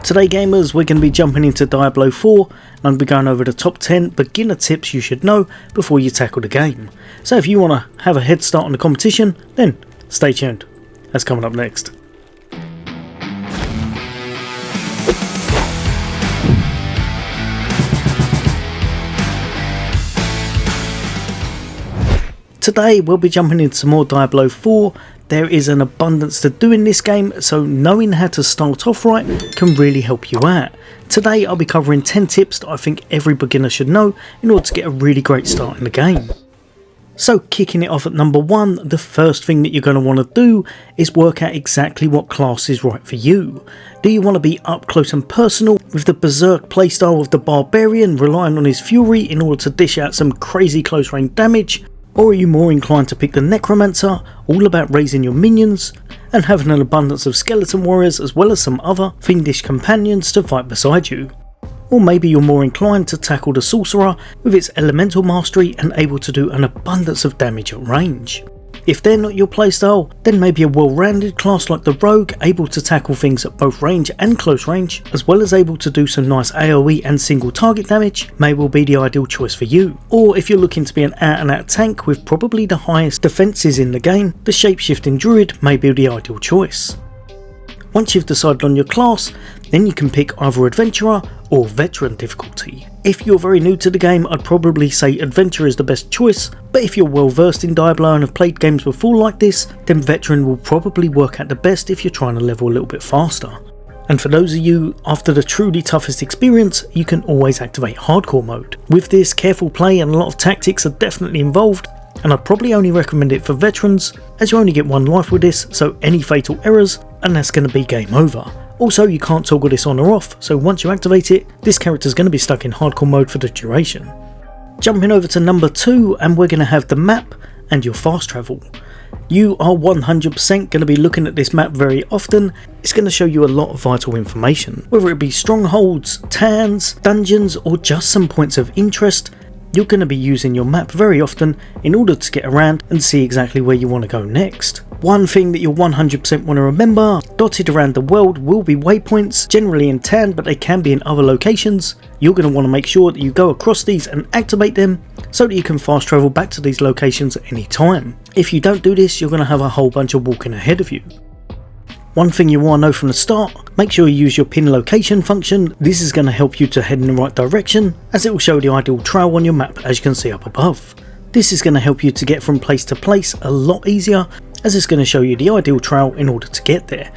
Today gamers, we're going to be jumping into Diablo 4 and I'll be going over the top 10 beginner tips you should know before you tackle the game. So if you want to have a head start on the competition, then stay tuned. That's coming up next. Today we'll be jumping into some more Diablo 4. There is an abundance to do in this game, so knowing how to start off right can really help you out. Today I'll be covering 10 tips that I think every beginner should know in order to get a really great start in the game. So kicking it off at number 1, the first thing that you're going to want to do is work out exactly what class is right for you. Do you want to be up close and personal with the berserk playstyle of the barbarian relying on his fury in order to dish out some crazy close range damage? Or are you more inclined to pick the necromancer, all about raising your minions and having an abundance of skeleton warriors as well as some other fiendish companions to fight beside you? Or maybe you're more inclined to tackle the sorcerer with its elemental mastery and able to do an abundance of damage at range. If they're not your playstyle, then maybe a well-rounded class like the rogue, able to tackle things at both range and close range, as well as able to do some nice AoE and single target damage, may well be the ideal choice for you. Or if you're looking to be an out and out tank with probably the highest defences in the game, the shapeshifting druid may be the ideal choice. Once you've decided on your class, then you can pick either adventurer or veteran difficulty. If you're very new to the game, I'd probably say adventurer is the best choice, but if you're well versed in Diablo and have played games before like this, then veteran will probably work out the best if you're trying to level a little bit faster. And for those of you after the truly toughest experience, you can always activate hardcore mode. With this, careful play and a lot of tactics are definitely involved, and I'd probably only recommend it for veterans, as you only get one life with this, so any fatal errors, and that's going to be game over. Also, you can't toggle this on or off, so once you activate it, this character is going to be stuck in hardcore mode for the duration. Jumping over to number 2, and we're going to have the map and your fast travel. You are 100% going to be looking at this map very often. It's going to show you a lot of vital information, whether it be strongholds, towns, dungeons, or just some points of interest. You're going to be using your map very often in order to get around and see exactly where you want to go next. One thing that you'll 100% want to remember, dotted around the world will be waypoints, generally in town, but they can be in other locations. You're going to want to make sure that you go across these and activate them so that you can fast travel back to these locations at any time. If you don't do this, you're going to have a whole bunch of walking ahead of you. One thing you want to know from the start, make sure you use your pin location function. This is going to help you to head in the right direction, as it will show the ideal trail on your map as you can see up above. This is going to help you to get from place to place a lot easier, as it's going to show you the ideal trail in order to get there.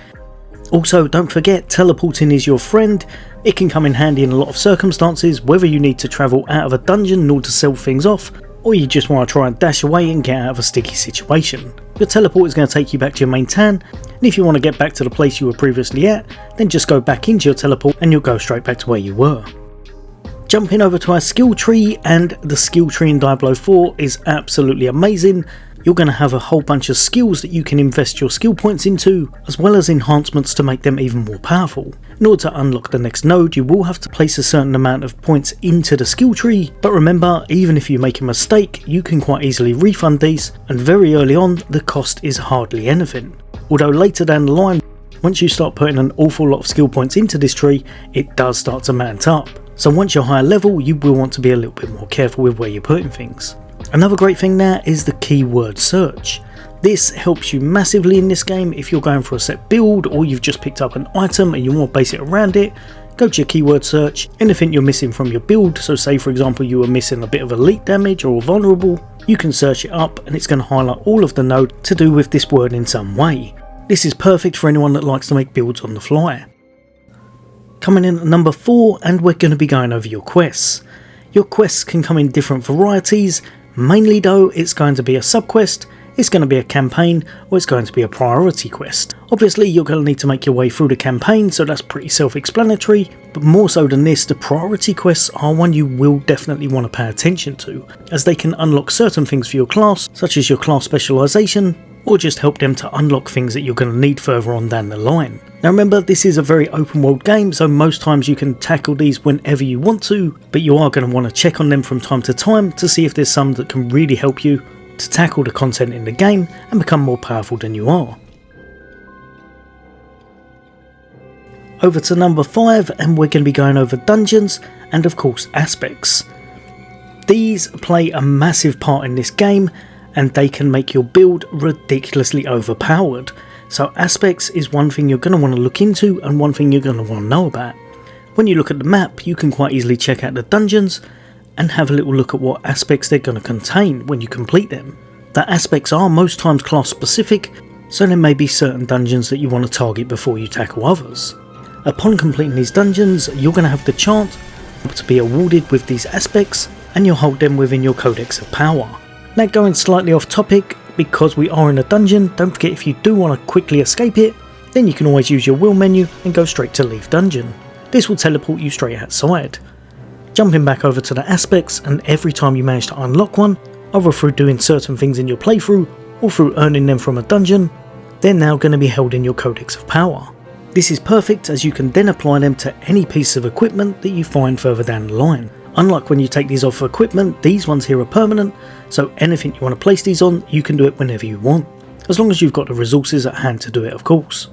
Also, don't forget, teleporting is your friend. It can come in handy in a lot of circumstances, whether you need to travel out of a dungeon in order to sell things off, or you just want to try and dash away and get out of a sticky situation. Your teleport is going to take you back to your main town, and if you want to get back to the place you were previously at, then just go back into your teleport and you'll go straight back to where you were. Jumping over to our skill tree, and the skill tree in Diablo 4 is absolutely amazing. You're going to have a whole bunch of skills that you can invest your skill points into, as well as enhancements to make them even more powerful. In order to unlock the next node, you will have to place a certain amount of points into the skill tree, but remember, even if you make a mistake, you can quite easily refund these, and very early on, the cost is hardly anything. Although later down the line, once you start putting an awful lot of skill points into this tree, it does start to mount up. So once you're higher level, you will want to be a little bit more careful with where you're putting things. Another great thing now is the keyword search. This helps you massively in this game if you're going for a set build or you've just picked up an item and you want to base it around it. Go to your keyword search, anything you're missing from your build, so say for example you were missing a bit of elite damage or vulnerable, you can search it up and it's going to highlight all of the node to do with this word in some way. This is perfect for anyone that likes to make builds on the fly. Coming in at number 4, and we're going to be going over your quests. Your quests can come in different varieties. Mainly though, it's going to be a sub-quest, it's going to be a campaign, or it's going to be a priority quest. Obviously you're going to need to make your way through the campaign, so that's pretty self-explanatory, but more so than this, the priority quests are one you will definitely want to pay attention to, as they can unlock certain things for your class, such as your class specialisation, or just help them to unlock things that you're going to need further on down the line. Now remember, this is a very open world game, so most times you can tackle these whenever you want to, but you are going to want to check on them from time to time to see if there's some that can really help you to tackle the content in the game and become more powerful than you are. Over to number 5, and we're going to be going over dungeons and of course aspects. These play a massive part in this game and they can make your build ridiculously overpowered. So aspects is one thing you're going to want to look into and one thing you're going to want to know about. When you look at the map, you can quite easily check out the dungeons and have a little look at what aspects they're going to contain when you complete them. The aspects are most times class specific, so there may be certain dungeons that you want to target before you tackle others. Upon completing these dungeons, you're going to have the chance to be awarded with these aspects and you'll hold them within your Codex of Power. Now going slightly off topic, because we are in a dungeon, don't forget if you do want to quickly escape it, then you can always use your wheel menu and go straight to leave dungeon. This will teleport you straight outside. Jumping back over to the aspects, and every time you manage to unlock one, either through doing certain things in your playthrough or through earning them from a dungeon, they're now going to be held in your Codex of Power. This is perfect as you can then apply them to any piece of equipment that you find further down the line. Unlike when you take these off of equipment, these ones here are permanent, so anything you want to place these on, you can do it whenever you want, as long as you've got the resources at hand to do it, of course.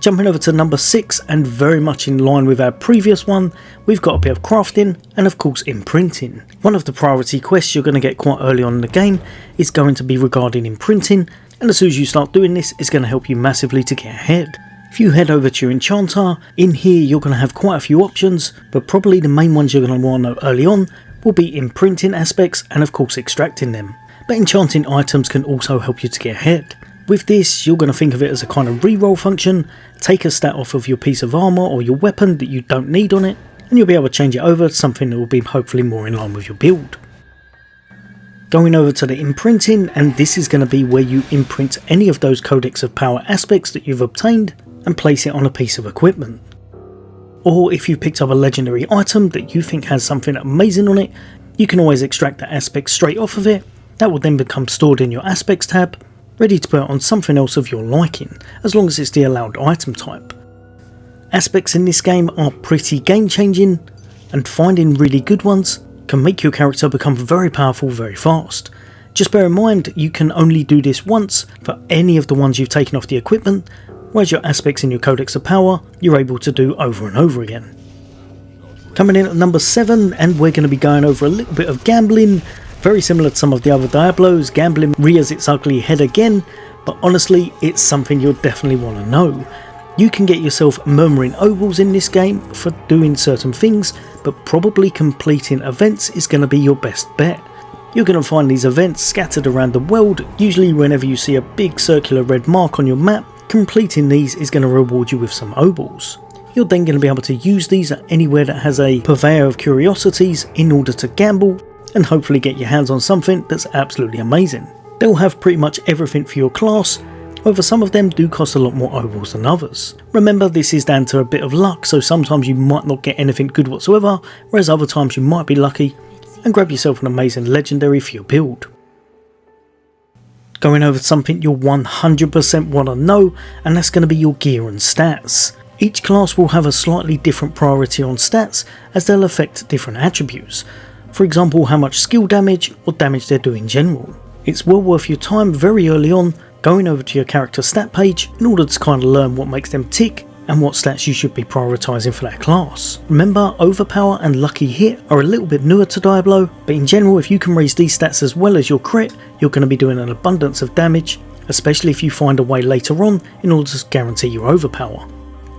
Jumping over to number 6, and very much in line with our previous one, we've got a bit of crafting and of course imprinting. One of the priority quests you're going to get quite early on in the game is going to be regarding imprinting, and as soon as you start doing this, it's going to help you massively to get ahead. If you head over to your enchanter, in here you're going to have quite a few options, but probably the main ones you're going to want to know early on will be imprinting aspects and of course extracting them. But enchanting items can also help you to get ahead. With this, you're going to think of it as a kind of reroll function. Take a stat off of your piece of armour or your weapon that you don't need on it, and you'll be able to change it over to something that will be hopefully more in line with your build. Going over to the imprinting, and this is going to be where you imprint any of those Codex of Power aspects that you've obtained and place it on a piece of equipment. Or if you've picked up a legendary item that you think has something amazing on it, you can always extract that aspect straight off of it. That will then become stored in your aspects tab, ready to put on something else of your liking, as long as it's the allowed item type. Aspects in this game are pretty game changing, and finding really good ones can make your character become very powerful very fast. Just bear in mind you can only do this once for any of the ones you've taken off the equipment, whereas your aspects in your Codex of Power you're able to do over and over again. Coming in at number 7, and we're going to be going over a little bit of gambling. Very similar to some of the other Diablos, gambling rears its ugly head again, but honestly it's something you'll definitely want to know. You can get yourself murmuring ovals in this game for doing certain things, but probably completing events is going to be your best bet. You're going to find these events scattered around the world. Usually whenever you see a big circular red mark on your map, completing these is going to reward you with some ovals. You're then going to be able to use these at anywhere that has a purveyor of curiosities in order to gamble and hopefully get your hands on something that's absolutely amazing. They'll have pretty much everything for your class, however some of them do cost a lot more ovals than others. Remember, this is down to a bit of luck, so sometimes you might not get anything good whatsoever, whereas other times you might be lucky and grab yourself an amazing legendary for your build. Going over to something you'll 100% want to know, and that's going to be your gear and stats. Each class will have a slightly different priority on stats as they'll affect different attributes. For example, how much skill damage or damage they do in general. It's well worth your time very early on going over to your character stat page in order to kind of learn what makes them tick and what stats you should be prioritising for that class. Remember, Overpower and Lucky Hit are a little bit newer to Diablo, but in general if you can raise these stats as well as your crit, you're going to be doing an abundance of damage, especially if you find a way later on in order to guarantee your Overpower.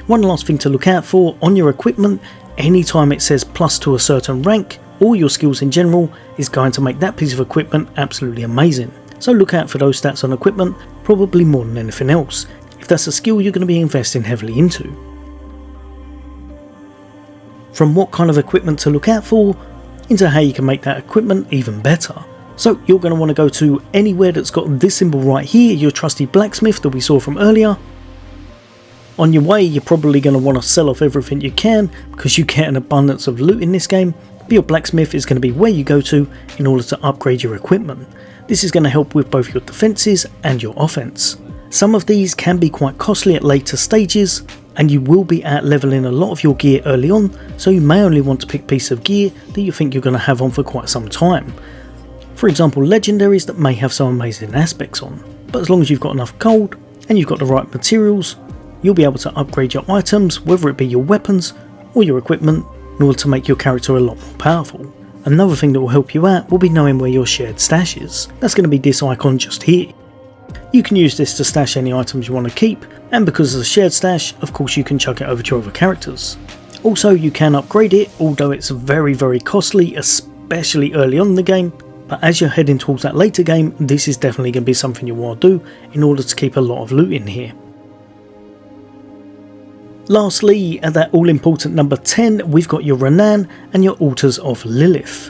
One last thing to look out for, on your equipment, anytime it says plus to a certain rank, all your skills in general is going to make that piece of equipment absolutely amazing. So look out for those stats on equipment, probably more than anything else, if that's a skill you're going to be investing heavily into. From what kind of equipment to look out for, into how you can make that equipment even better. So you're going to want to go to anywhere that's got this symbol right here, your trusty Blacksmith that we saw from earlier. On your way you're probably going to want to sell off everything you can because you get an abundance of loot in this game, but your Blacksmith is going to be where you go to in order to upgrade your equipment. This is going to help with both your defences and your offense. Some of these can be quite costly at later stages, and you will be out leveling a lot of your gear early on, so you may only want to pick a piece of gear that you think you're going to have on for quite some time. For example, legendaries that may have some amazing aspects on, but as long as you've got enough gold and you've got the right materials, you'll be able to upgrade your items, whether it be your weapons or your equipment, in order to make your character a lot more powerful. Another thing that will help you out will be knowing where your shared stash is. That's going to be this icon just here. You can use this to stash any items you want to keep, and because it's a shared stash, of course you can chuck it over to your other characters. Also, you can upgrade it, although it's very costly, especially early on in the game, but as you're heading towards that later game, this is definitely going to be something you want to do in order to keep a lot of loot in here. Lastly, at that all important number 10, we've got your Renan and your Altars of Lilith.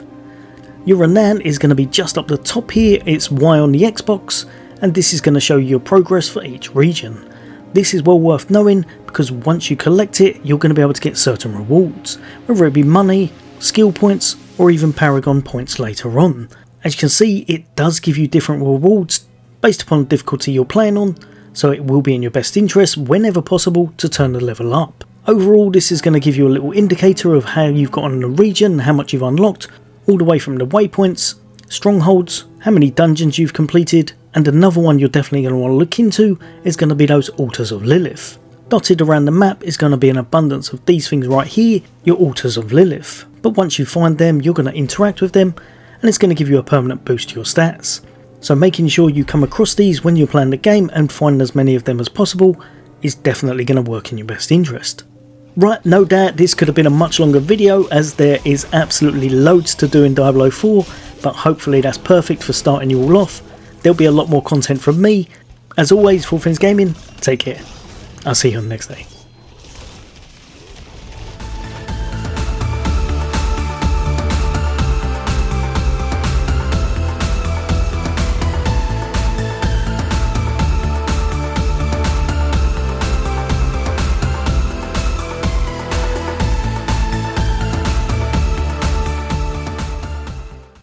Your Renan is going to be just up the top here, it's Y on the Xbox, and this is going to show you your progress for each region. This is well worth knowing because once you collect it, you're going to be able to get certain rewards, whether it be money, skill points, or even Paragon points later on. As you can see, it does give you different rewards based upon the difficulty you're playing on, so it will be in your best interest whenever possible to turn the level up. Overall, this is going to give you a little indicator of how you've got on in the region, how much you've unlocked, all the way from the waypoints, strongholds, how many dungeons you've completed, and another one you're definitely going to want to look into is going to be those Altars of Lilith. Dotted around the map is going to be an abundance of these things right here, your Altars of Lilith. But once you find them, you're going to interact with them, and it's going to give you a permanent boost to your stats. So making sure you come across these when you're playing the game and find as many of them as possible is definitely going to work in your best interest. Right, no doubt this could have been a much longer video as there is absolutely loads to do in Diablo 4, but hopefully that's perfect for starting you all off. There'll be a lot more content from me. As always, for all things gaming, take care. I'll see you on the next day.